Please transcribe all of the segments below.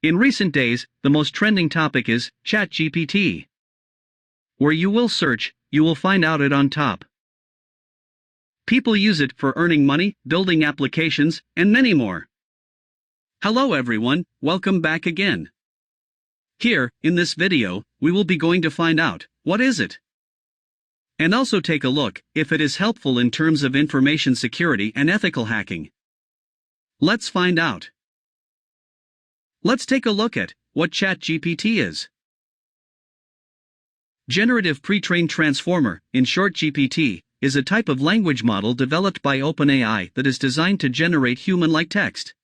In recent days, the most trending topic is Chat GPT. Where you will search, you will find out it on top. People use it for earning money, building applications, and many more. Hello everyone, welcome back again. Here, in this video, we will be going to find out, what is it? And also take a look, if it is helpful in terms of information security and ethical hacking. Let's find out. Let's take a look at what Chat GPT is. Generative Pre-trained Transformer, in short GPT, is a type of language model developed by OpenAI that is designed to generate human-like text.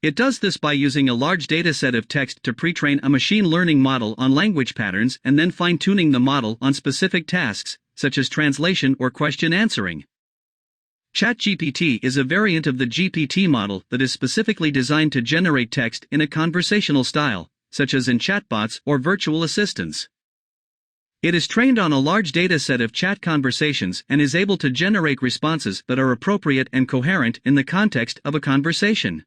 It does this by using a large dataset of text to pre-train a machine learning model on language patterns and then fine-tuning the model on specific tasks, such as translation or question answering. ChatGPT is a variant of the GPT model that is specifically designed to generate text in a conversational style, such as in chatbots or virtual assistants. It is trained on a large dataset of chat conversations and is able to generate responses that are appropriate and coherent in the context of a conversation.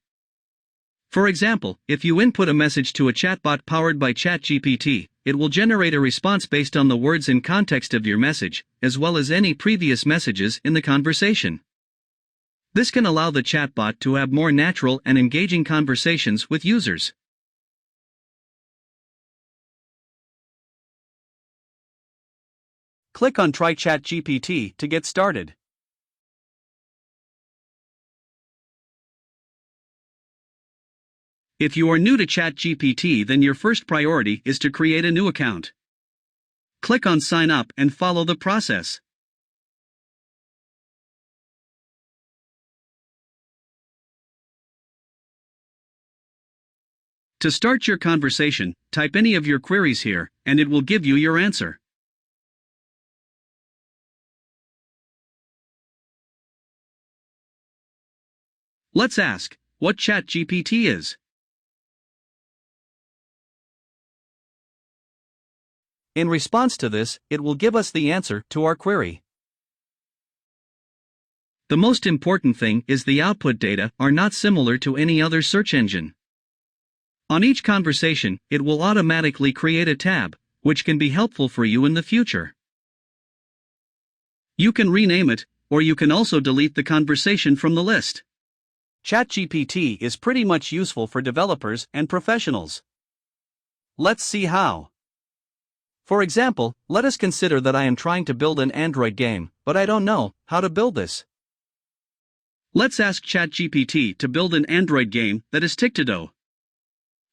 For example, if you input a message to a chatbot powered by ChatGPT, it will generate a response based on the words and context of your message, as well as any previous messages in the conversation. This can allow the chatbot to have more natural and engaging conversations with users. Click on Try ChatGPT to get started. If you are new to ChatGPT, then your first priority is to create a new account. Click on Sign Up and follow the process. To start your conversation, type any of your queries here, and it will give you your answer. Let's ask what ChatGPT is. In response to this, it will give us the answer to our query. The most important thing is the output data are not similar to any other search engine. On each conversation, it will automatically create a tab, which can be helpful for you in the future. You can rename it, or you can also delete the conversation from the list. ChatGPT is pretty much useful for developers and professionals. Let's see how. For example, let us consider that I am trying to build an Android game, but I don't know how to build this. Let's ask ChatGPT to build an Android game that is tic-to-toe.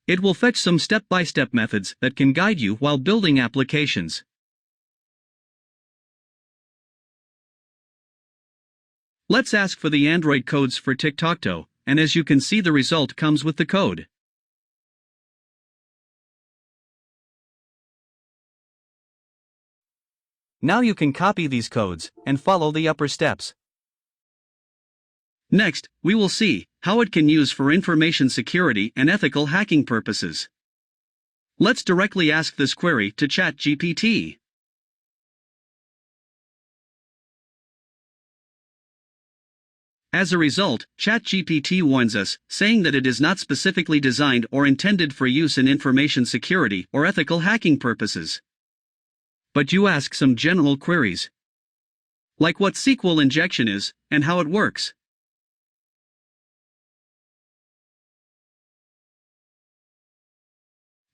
It will fetch some step-by-step methods that can guide you while building applications. Let's ask for the Android codes for tic-tac-toe, and as you can see, the result comes with the code. Now you can copy these codes and follow the upper steps. Next, we will see how it can use for information security and ethical hacking purposes. Let's directly ask this query to ChatGPT. As a result, ChatGPT warns us, saying that it is not specifically designed or intended for use in information security or ethical hacking purposes. But you ask some general queries, like what SQL injection is, and how it works.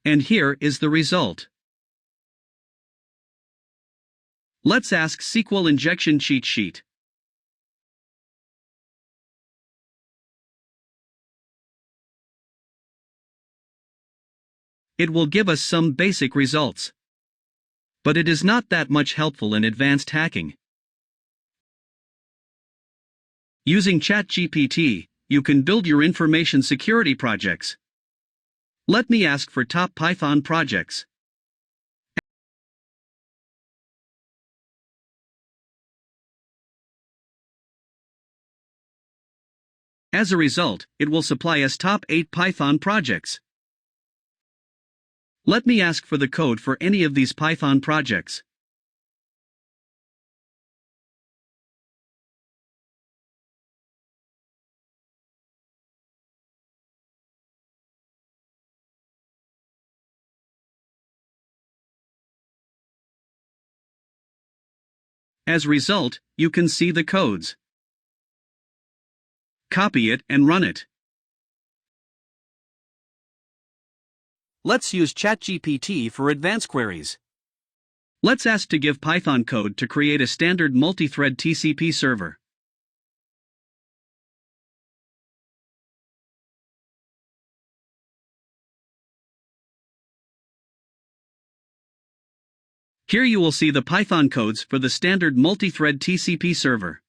And here is the result. Let's ask SQL injection cheat sheet. It will give us some basic results. But it is not that much helpful in advanced hacking. Using ChatGPT, you can build your information security projects. Let me ask for top Python projects. As a result, it will supply us top 8 Python projects. Let me ask for the code for any of these Python projects. As a result, you can see the codes. Copy it and run it. Let's use ChatGPT for advanced queries. Let's ask to give Python code to create a standard multi-thread TCP server. Here you will see the Python codes for the standard multi-thread TCP server.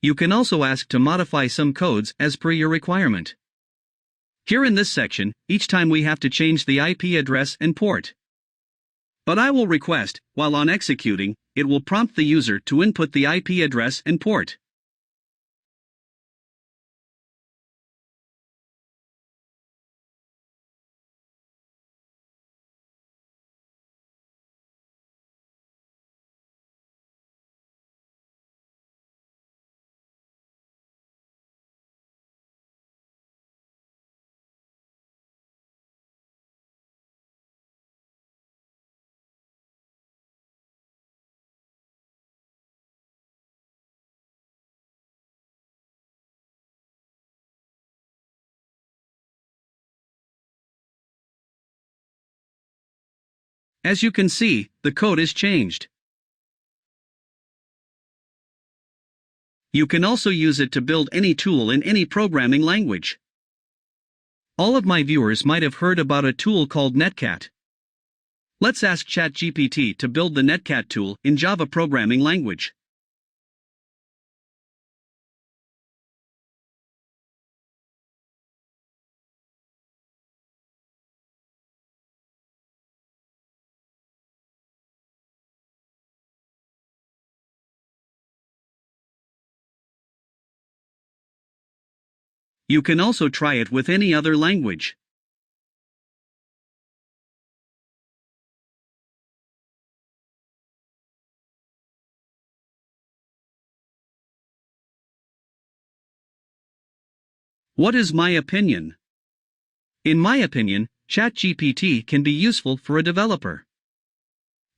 You can also ask to modify some codes as per your requirement. Here in this section, each time we have to change the IP address and port. But I will request, while on executing, it will prompt the user to input the IP address and port. As you can see, the code is changed. You can also use it to build any tool in any programming language. All of my viewers might have heard about a tool called Netcat. Let's ask ChatGPT to build the Netcat tool in Java programming language. You can also try it with any other language. What is my opinion? In my opinion, ChatGPT can be useful for a developer.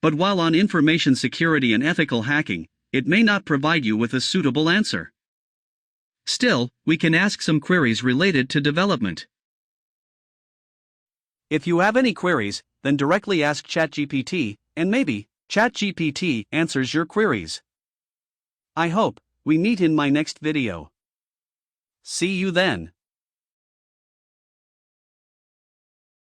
But while on information security and ethical hacking, it may not provide you with a suitable answer. Still, we can ask some queries related to development. If you have any queries, then directly ask ChatGPT, and maybe ChatGPT answers your queries. I hope we meet in my next video. See you then.